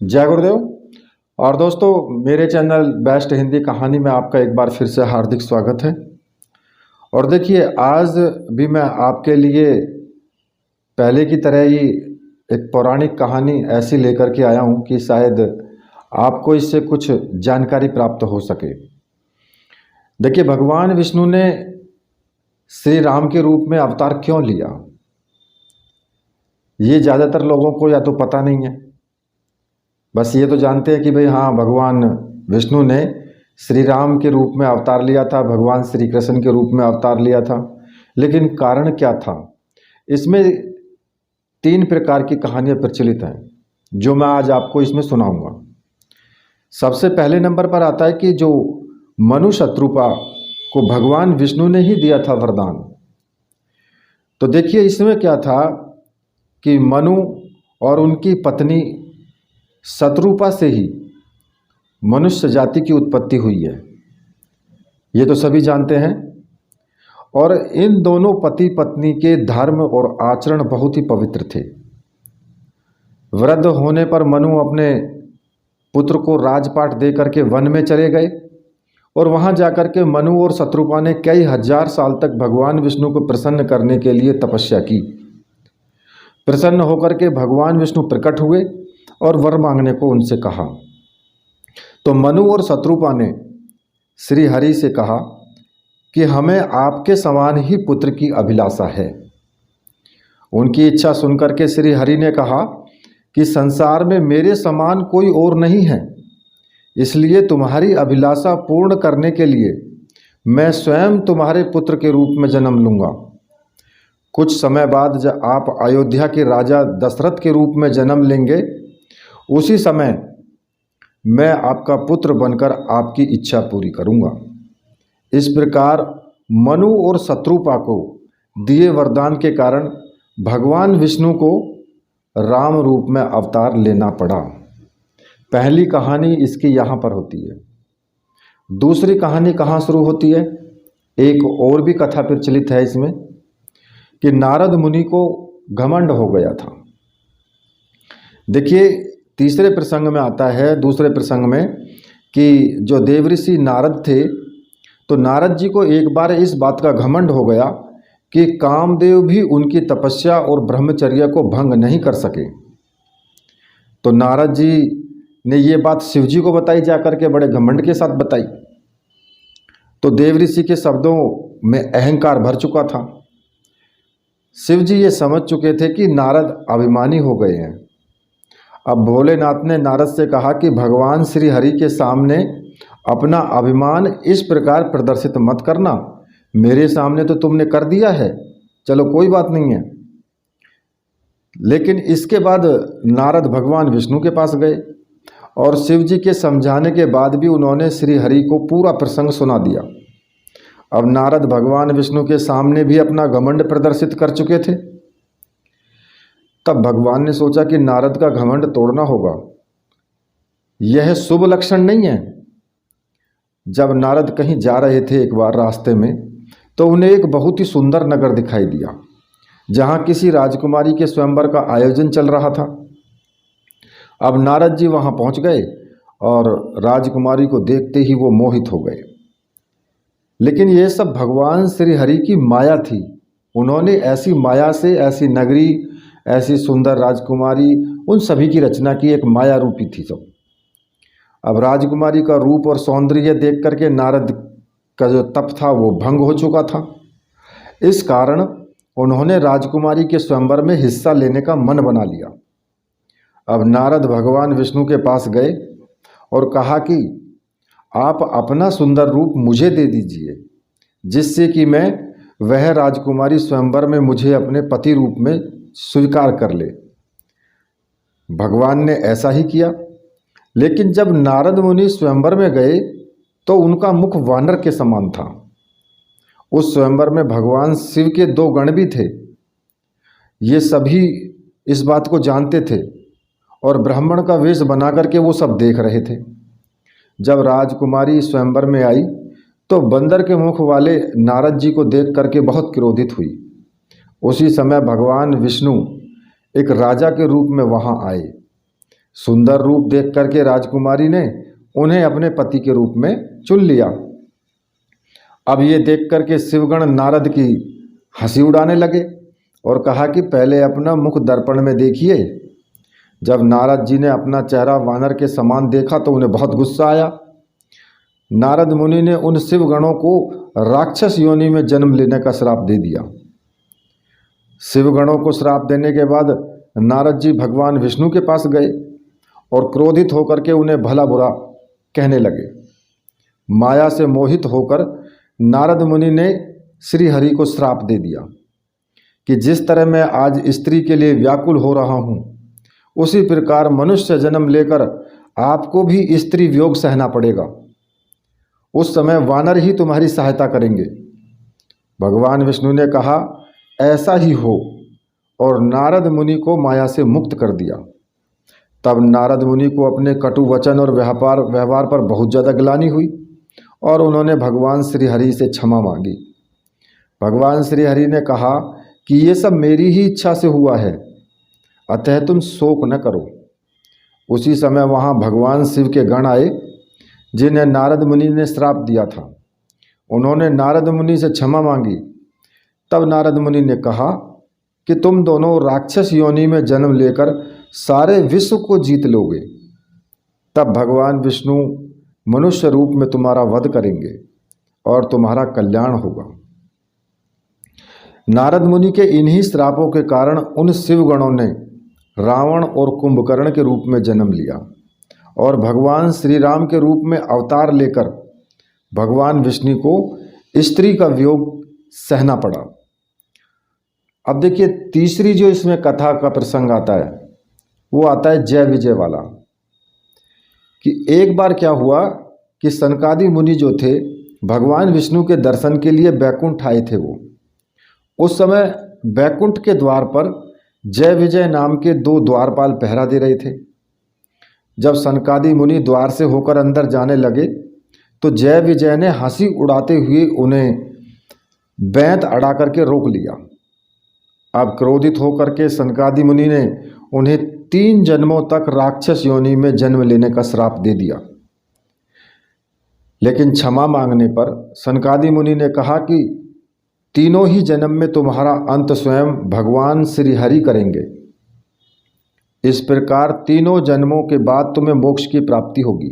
जय गुरुदेव। और दोस्तों, मेरे चैनल बेस्ट हिंदी कहानी में आपका एक बार फिर से हार्दिक स्वागत है। और देखिए, आज भी मैं आपके लिए पहले की तरह ही एक पौराणिक कहानी ऐसी लेकर के आया हूँ कि शायद आपको इससे कुछ जानकारी प्राप्त हो सके। देखिए, भगवान विष्णु ने श्री राम के रूप में अवतार क्यों लिया, ये ज़्यादातर लोगों को या तो पता नहीं है। बस ये तो जानते हैं कि भाई हाँ, भगवान विष्णु ने श्री राम के रूप में अवतार लिया था, भगवान श्री कृष्ण के रूप में अवतार लिया था। लेकिन कारण क्या था? इसमें 3 प्रकार की कहानियाँ प्रचलित हैं जो मैं आज आपको इसमें सुनाऊंगा। सबसे पहले नंबर पर आता है कि जो मनु शत्रुपा को भगवान विष्णु ने ही दिया था वरदान। तो देखिए, इसमें क्या था कि मनु और उनकी पत्नी शत्रुपा से ही मनुष्य जाति की उत्पत्ति हुई है, ये तो सभी जानते हैं। और इन दोनों पति पत्नी के धर्म और आचरण बहुत ही पवित्र थे। वृद्ध होने पर मनु अपने पुत्र को राजपाट दे करके वन में चले गए और वहां जाकर के मनु और शत्रुपा ने कई हजार साल तक भगवान विष्णु को प्रसन्न करने के लिए तपस्या की। प्रसन्न होकर के भगवान विष्णु प्रकट हुए और वर मांगने को उनसे कहा। तो मनु और शत्रुपा ने श्री हरि से कहा कि हमें आपके समान ही पुत्र की अभिलाषा है। उनकी इच्छा सुनकर के श्री हरि ने कहा कि संसार में मेरे समान कोई और नहीं है, इसलिए तुम्हारी अभिलाषा पूर्ण करने के लिए मैं स्वयं तुम्हारे पुत्र के रूप में जन्म लूँगा। कुछ समय बाद जब आप अयोध्या के राजा दशरथ के रूप में जन्म लेंगे, उसी समय मैं आपका पुत्र बनकर आपकी इच्छा पूरी करूंगा। इस प्रकार मनु और शत्रुपा को दिए वरदान के कारण भगवान विष्णु को राम रूप में अवतार लेना पड़ा। पहली कहानी इसकी यहाँ पर होती है। दूसरी कहानी कहाँ शुरू होती है? एक और भी कथा प्रचलित है इसमें कि नारद मुनि को घमंड हो गया था। देखिए, तीसरे प्रसंग में आता है, दूसरे प्रसंग में, कि जो देवऋषि नारद थे, तो नारद जी को एक बार इस बात का घमंड हो गया कि कामदेव भी उनकी तपस्या और ब्रह्मचर्य को भंग नहीं कर सके। तो नारद जी ने ये बात शिव जी को बताई, जाकर के बड़े घमंड के साथ बताई। तो देवऋषि के शब्दों में अहंकार भर चुका था। शिव जी ये समझ चुके थे कि नारद अभिमानी हो गए हैं। अब भोलेनाथ ने नारद से कहा कि भगवान श्री हरि के सामने अपना अभिमान इस प्रकार प्रदर्शित मत करना। मेरे सामने तो तुमने कर दिया है, चलो कोई बात नहीं है। लेकिन इसके बाद नारद भगवान विष्णु के पास गए और शिव जी के समझाने के बाद भी उन्होंने श्री हरि को पूरा प्रसंग सुना दिया। अब नारद भगवान विष्णु के सामने भी अपना घमंड प्रदर्शित कर चुके थे। तब भगवान ने सोचा कि नारद का घमंड तोड़ना होगा, यह शुभ लक्षण नहीं है। जब नारद कहीं जा रहे थे एक बार रास्ते में, तो उन्हें एक बहुत ही सुंदर नगर दिखाई दिया जहां किसी राजकुमारी के स्वयंवर का आयोजन चल रहा था। अब नारद जी वहां पहुंच गए और राजकुमारी को देखते ही वो मोहित हो गए। लेकिन ये सब भगवान श्री हरि की माया थी। उन्होंने ऐसी माया से ऐसी नगरी, ऐसी सुंदर राजकुमारी, उन सभी की रचना की, एक माया रूपी थी सब। अब राजकुमारी का रूप और सौंदर्य देख करके नारद का जो तप था वो भंग हो चुका था। इस कारण उन्होंने राजकुमारी के स्वयंवर में हिस्सा लेने का मन बना लिया। अब नारद भगवान विष्णु के पास गए और कहा कि आप अपना सुंदर रूप मुझे दे दीजिए, जिससे कि मैं वह राजकुमारी स्वयंवर में मुझे अपने पति रूप में स्वीकार कर ले। भगवान ने ऐसा ही किया। लेकिन जब नारद मुनि स्वयंवर में गए तो उनका मुख वानर के समान था। उस स्वयंवर में भगवान शिव के 2 गण भी थे। ये सभी इस बात को जानते थे और ब्राह्मण का वेश बना करके वो सब देख रहे थे। जब राजकुमारी स्वयंवर में आई तो बंदर के मुख वाले नारद जी को देख करके बहुत क्रोधित हुई। उसी समय भगवान विष्णु एक राजा के रूप में वहां आए। सुंदर रूप देख करके राजकुमारी ने उन्हें अपने पति के रूप में चुन लिया। अब ये देख करके शिवगण नारद की हंसी उड़ाने लगे और कहा कि पहले अपना मुख दर्पण में देखिए। जब नारद जी ने अपना चेहरा वानर के समान देखा तो उन्हें बहुत गुस्सा आया। नारद मुनि ने उन शिवगणों को राक्षस योनि में जन्म लेने का श्राप दे दिया। शिवगणों को श्राप देने के बाद नारद जी भगवान विष्णु के पास गए और क्रोधित होकर के उन्हें भला बुरा कहने लगे। माया से मोहित होकर नारद मुनि ने श्री हरि को श्राप दे दिया कि जिस तरह मैं आज स्त्री के लिए व्याकुल हो रहा हूँ, उसी प्रकार मनुष्य जन्म लेकर आपको भी स्त्री वियोग सहना पड़ेगा। उस समय वानर ही तुम्हारी सहायता करेंगे। भगवान विष्णु ने कहा ऐसा ही हो और नारद मुनि को माया से मुक्त कर दिया। तब नारद मुनि को अपने कटु वचन और व्यवहार पर बहुत ज़्यादा ग्लानि हुई और उन्होंने भगवान श्री हरि से क्षमा मांगी। भगवान श्री हरि ने कहा कि ये सब मेरी ही इच्छा से हुआ है, अतः तुम शोक न करो। उसी समय वहाँ भगवान शिव के गण आए जिन्हें नारद मुनि ने श्राप दिया था। उन्होंने नारद मुनि से क्षमा मांगी। तब नारद मुनि ने कहा कि तुम दोनों राक्षस योनि में जन्म लेकर सारे विश्व को जीत लोगे। तब भगवान विष्णु मनुष्य रूप में तुम्हारा वध करेंगे और तुम्हारा कल्याण होगा। नारद मुनि के इन्हीं श्रापों के कारण उन शिवगणों ने रावण और कुंभकर्ण के रूप में जन्म लिया और भगवान श्री राम के रूप में अवतार लेकर भगवान विष्णु को स्त्री का वियोग सहना पड़ा। अब देखिए तीसरी जो इसमें कथा का प्रसंग आता है वो आता है जय विजय वाला। कि एक बार क्या हुआ कि सनकादि मुनि जो थे भगवान विष्णु के दर्शन के लिए बैकुंठ आए थे। वो उस समय बैकुंठ के द्वार पर जय विजय नाम के 2 द्वारपाल पहरा दे रहे थे। जब सनकादि मुनि द्वार से होकर अंदर जाने लगे तो जय विजय ने हंसी उड़ाते हुए उन्हें बैंत अड़ा करके रोक लिया। अब क्रोधित होकर के सनकादि मुनि ने उन्हें 3 जन्मों तक राक्षस योनि में जन्म लेने का श्राप दे दिया। लेकिन क्षमा मांगने पर सनकादि मुनि ने कहा कि तीनों ही जन्म में तुम्हारा अंत स्वयं भगवान श्री हरि करेंगे। इस प्रकार तीनों जन्मों के बाद तुम्हें मोक्ष की प्राप्ति होगी।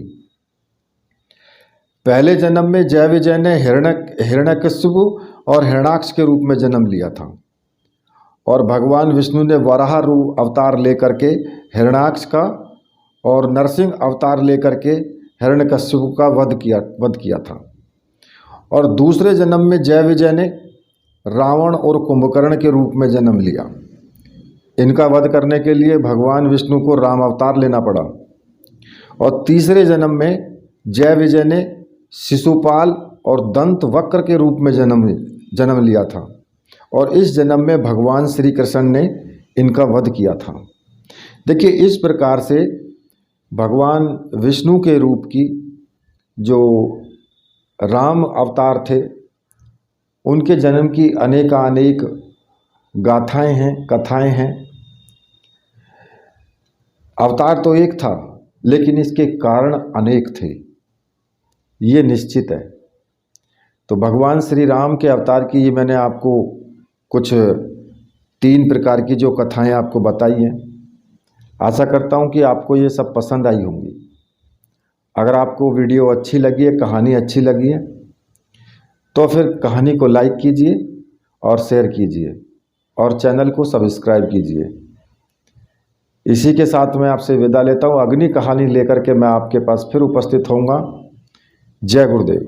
पहले जन्म में जय विजय ने हिरण्यकशिपु और हिरण्याक्ष के रूप में जन्म लिया था और भगवान विष्णु ने वराह रूप अवतार लेकर के हिरण्याक्ष का और नरसिंह अवतार लेकर के हिरण्यकशिपु का वध किया था। और दूसरे जन्म में जय विजय ने रावण और कुंभकर्ण के रूप में जन्म लिया। इनका वध करने के लिए भगवान विष्णु को राम अवतार लेना पड़ा। और तीसरे जन्म में जय विजय ने शिशुपाल और दंत वक्र के रूप में जन्म लिया था और इस जन्म में भगवान श्री कृष्ण ने इनका वध किया था। देखिए इस प्रकार से भगवान विष्णु के रूप की जो राम अवतार थे उनके जन्म की अनेक गाथाएं हैं, कथाएं हैं। अवतार तो एक था लेकिन इसके कारण अनेक थे, ये निश्चित है। तो भगवान श्री राम के अवतार की ये मैंने आपको कुछ 3 प्रकार की जो कथाएं आपको बताई हैं। आशा करता हूं कि आपको ये सब पसंद आई होंगी। अगर आपको वीडियो अच्छी लगी है, कहानी अच्छी लगी है तो फिर कहानी को लाइक कीजिए और शेयर कीजिए और चैनल को सब्सक्राइब कीजिए। इसी के साथ मैं आपसे विदा लेता हूँ। अगली कहानी लेकर के मैं आपके पास फिर उपस्थित होऊंगा। जय गुरुदेव।